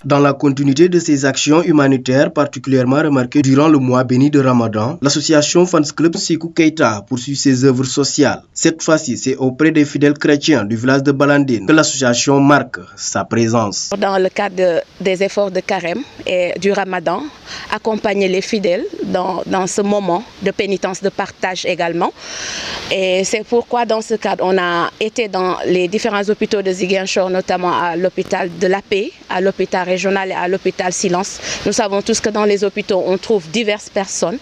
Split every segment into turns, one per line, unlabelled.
Dans la continuité de ses actions humanitaires particulièrement remarquées durant le mois béni de Ramadan, l'association Fans Club Sékou Keita poursuit ses œuvres sociales. Cette fois-ci, c'est auprès des fidèles chrétiens du village de Balandine que l'association marque sa présence.
Dans le cadre des efforts de carême et du Ramadan, accompagner les fidèles dans ce moment de pénitence, de partage également. Et c'est pourquoi dans ce cadre, on a été dans les différents hôpitaux de Ziguinchor, notamment à l'hôpital de la Paix, à l'hôpital régional et à l'hôpital Silence. Nous savons tous que dans les hôpitaux, on trouve diverses personnes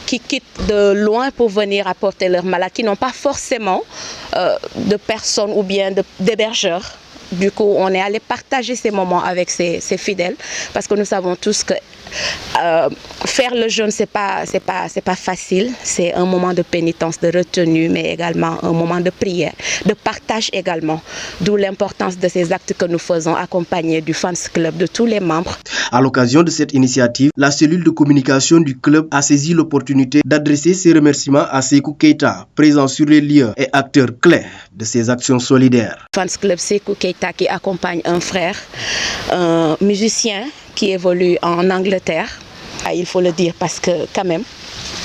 qui quittent de loin pour venir apporter leurs malades, qui n'ont pas forcément de personnes ou bien d'hébergeurs. Du coup, on est allé partager ces moments avec ces fidèles parce que nous savons tous que faire le jeûne, c'est pas facile. C'est un moment de pénitence, de retenue, mais également un moment de prière, de partage également. D'où l'importance de ces actes que nous faisons accompagnés du Fans Club, de tous les membres.
À l'occasion de cette initiative, la cellule de communication du club a saisi l'opportunité d'adresser ses remerciements à Sékou Keita, présent sur les lieux et acteur clé de ces actions solidaires.
Fans Club Sékou Keita qui accompagne un frère, un musicien qui évolue en Angleterre. Il faut le dire parce que quand même,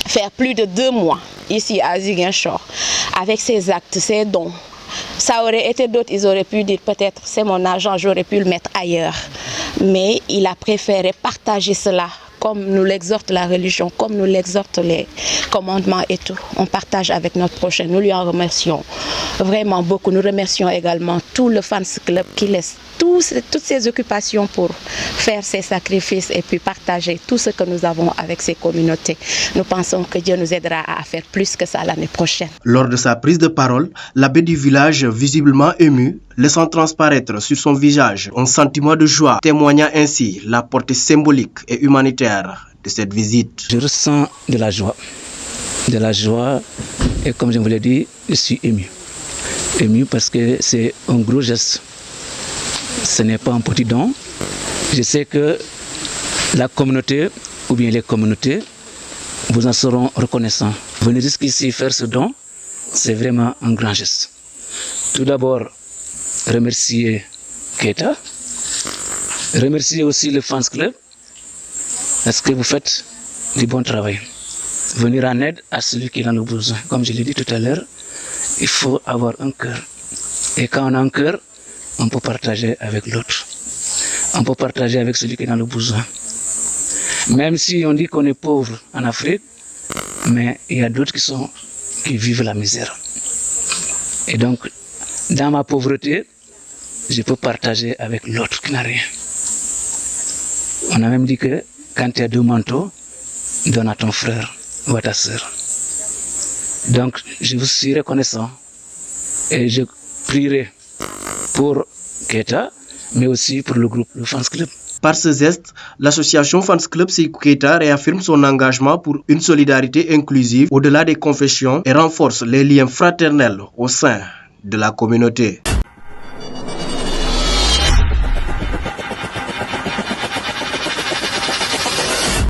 faire plus de 2 mois ici à Ziguinchor avec ses actes, ses dons, ça aurait été d'autres, ils auraient pu dire peut-être c'est mon argent, j'aurais pu le mettre ailleurs. Mais il a préféré partager cela comme nous l'exhorte la religion, comme nous l'exhortent les commandements et tout. On partage avec notre prochain. Nous lui en remercions vraiment beaucoup. Nous remercions également tout le Fans Club qui laisse toutes ses occupations pour faire ses sacrifices et puis partager tout ce que nous avons avec ces communautés. Nous pensons que Dieu nous aidera à faire plus que ça l'année prochaine.
Lors de sa prise de parole, l'abbé du village, visiblement ému, laissant transparaître sur son visage un sentiment de joie, témoignant ainsi la portée symbolique et humanitaire de cette visite.
Je ressens de la joie et comme je vous l'ai dit, je suis ému. Ému parce que c'est un gros geste. Ce n'est pas un petit don. Je sais que la communauté ou bien les communautés vous en seront reconnaissants. Venir jusqu'ici faire ce don, c'est vraiment un grand geste. Tout d'abord, remercier Keita, remercier aussi le Fans Club parce que vous faites du bon travail. Venir en aide à celui qui en a le besoin. Comme je l'ai dit tout à l'heure, il faut avoir un cœur. Et quand on a un cœur, on peut partager avec l'autre. On peut partager avec celui qui en a le besoin. Même si on dit qu'on est pauvre en Afrique, mais il y a d'autres qui vivent la misère. Et donc, dans ma pauvreté, je peux partager avec l'autre qui n'a rien. On a même dit que quand tu as 2 manteaux, donne à ton frère ou à ta sœur. Donc, je vous suis reconnaissant et je prierai pour Keita, mais aussi pour le groupe, le Fans Club.
Par ce geste, l'association Fans Club Sékou Keita réaffirme son engagement pour une solidarité inclusive au-delà des confessions et renforce les liens fraternels au sein de la communauté.